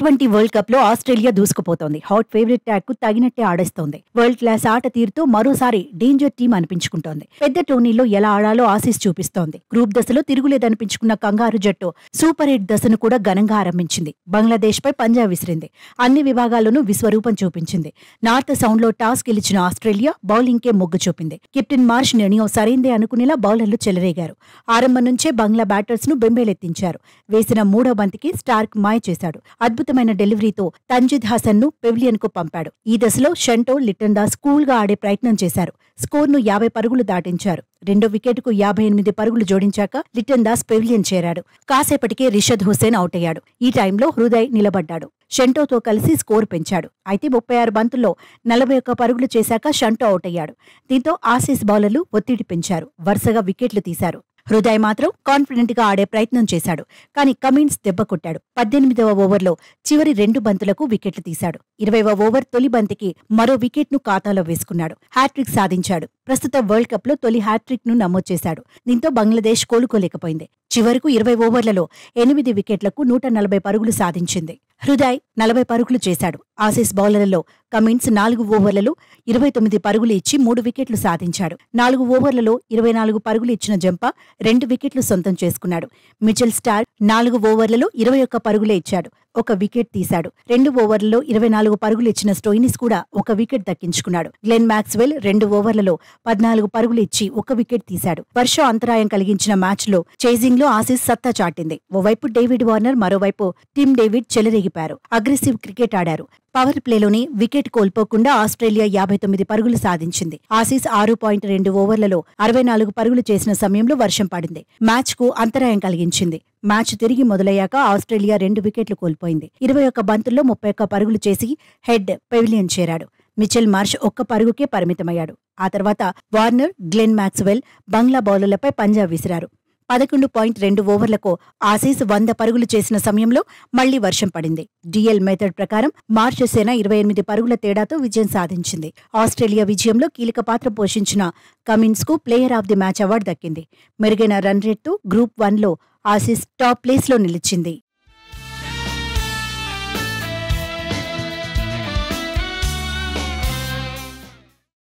T20 world cup లో Australia దూసుకుపోతోంది. Hot favourite tag కు తగినట్టే ఆడేస్తోంది. World class ఆట తీరుతో మరోసారి డేంజర్ టీం అనిపించుకుంటోంది. పెద్ద టోర్నీలో ఎలా ఆడాలో ఆసీస్ చూపిస్తోంది. గ్రూప్ దశలో తిరుగులేదనిపించుకున్న కంగారు జట్టు సూపర్ 8 దశను కూడా ఘనంగా ఆరంభించింది. బంగ్లాదేశ్ పై పంజా విసిరింది. అన్ని విభాగాల్లోనూ విశ్వరూపం చూపించింది. నార్త్ సౌండ్ లో టాస్ గెలిచిన ఆస్ట్రేలియా బౌలింగ్ కే మొగ్గు చూపింది. కెప్టెన్ మార్ష్ నిర్ణయం సరైందే అనుకునేలా బౌలర్లు చెలరేగారు. ఆరంభం నుంచే బంగ్లా బ్యాటర్స్ ను బెంబేలెత్తించారు. వేసిన మూడో బంతికి స్టార్క్ మాయ చేశాడు. అద్భుతమైన డెలివరీతో తంజిద్ హసన్ ను పెవిలియన్ కు పంపాడు. ఈ దశలో షంటో, లిటన్ దాస్ కూల్ గా ఆడే ప్రయత్నం చేశారు. స్కోర్ ను 50 పరుగులు దాటించారు. రెండో వికెట్ కు 58 పరుగులు జోడించాక లిటన్ దాస్ పెవిలియన్ చేరాడు. కాసేపటికే రిషద్ హుస్సేన్ అవుట్ అయ్యాడు. ఈ టైంలో హృదయ్ నిలబడ్డాడు. షంటోతో కలిసి స్కోర్ పెంచాడు. అయితే 36 బంతుల్లో 41 పరుగులు చేశాక షంటో అవుట్ అయ్యాడు. దీంతో ఆసీస్ బౌలర్లు ఒత్తిడి పెంచారు. వరుసగా వికెట్లు తీశారు. హృదయ్ మాత్రం కాన్ఫిడెంట్ గా ఆడే ప్రయత్నం చేశాడు. కానీ కమిన్స్ దెబ్బ కొట్టాడు. 18వ ఓవర్లో చివరి 2 బంతులకు వికెట్లు తీశాడు. 20వ ఓవర్ తొలి బంతికి మరో వికెట్ ను ఖాతాలో వేసుకున్నాడు. హ్యాట్రిక్ సాధించాడు. ప్రస్తుత వరల్డ్ కప్ లో తొలి హ్యాట్రిక్ ను నమోదు చేశాడు. దీంతో బంగ్లాదేశ్ కోలుకోలేకపోయింది. చివరకు 20 ఓవర్లలో 8 వికెట్లకు 140 పరుగులు సాధించింది. హృదయ్ 40 పరుగులు చేశాడు. ఆసీస్ బౌలర్లలో కమిన్స్ 4 ఓవర్లలో 29 పరుగులు ఇచ్చి 3 వికెట్లు సాధించాడు. 4 ఓవర్లలో 24 పరుగులు ఇచ్చిన జంపా 2 వికెట్లు సొంతం చేసుకున్నాడు. మిచెల్ స్టార్క్ 4 ఓవర్లలో 21 పరుగులే ఇచ్చాడు. 1 వికెట్ తీశాడు. 2 ఓవర్లలో 24 పరుగులు ఇచ్చిన స్టోయినిస్ కూడా 1 వికెట్ దక్కించుకున్నాడు. గ్లెన్ మాక్స్వెల్ 2 ఓవర్లలో 14 పరుగులు ఇచ్చి 1 వికెట్ తీశాడు. వర్షం అంతరాయం కలిగించిన మ్యాచ్ లో చేజింగ్ లో ఆసీస్ సత్తా చాటింది. ఓవైపు డేవిడ్ వార్నర్, మరోవైపు టిమ్ డేవిడ్ చెలరేగిపారు. అగ్రెసివ్ క్రికెట్ ఆడారు. పవర్ ప్లేలోనే వికెట్ కోల్పోకుండా ఆస్ట్రేలియా 59 పరుగులు సాధించింది. ఆసీస్ 6.2 ఓవర్లలో 64 పరుగులు చేసిన సమయంలో వర్షం పడింది. మ్యాచ్ కు అంతరాయం కలిగించింది. మ్యాచ్ తిరిగి మొదలయ్యాక ఆస్ట్రేలియా 2 వికెట్లు కోల్పోయింది. 21 బంతుల్లో 31 పరుగులు చేసి హెడ్ పెవిలియన్ చేరాడు. Mitchell Marsh 1 పరుగుకే పరిమితమయ్యాడు. ఆ తర్వాత వార్నర్, గ్లెన్ మాక్స్వెల్ బంగ్లా బౌలర్లపై పంజా విసిరారు. 11.2 ఓవర్లకు ఆసీస్ 100 పరుగులు చేసిన సమయంలో మళ్లీ వర్షం పడింది. డిఎల్ మెథడ్ ప్రకారం మార్ష్ సేన 28 పరుగుల తేడాతో విజయం సాధించింది. ఆస్ట్రేలియా విజయంలో కీలక పాత్ర పోషించిన కమిన్స్ కు player of the match award దక్కింది. మెరుగైన రన్ రేట్తో గ్రూప్ 1లో ఆసీస్ టాప్ ప్లేస్ లో నిలిచింది.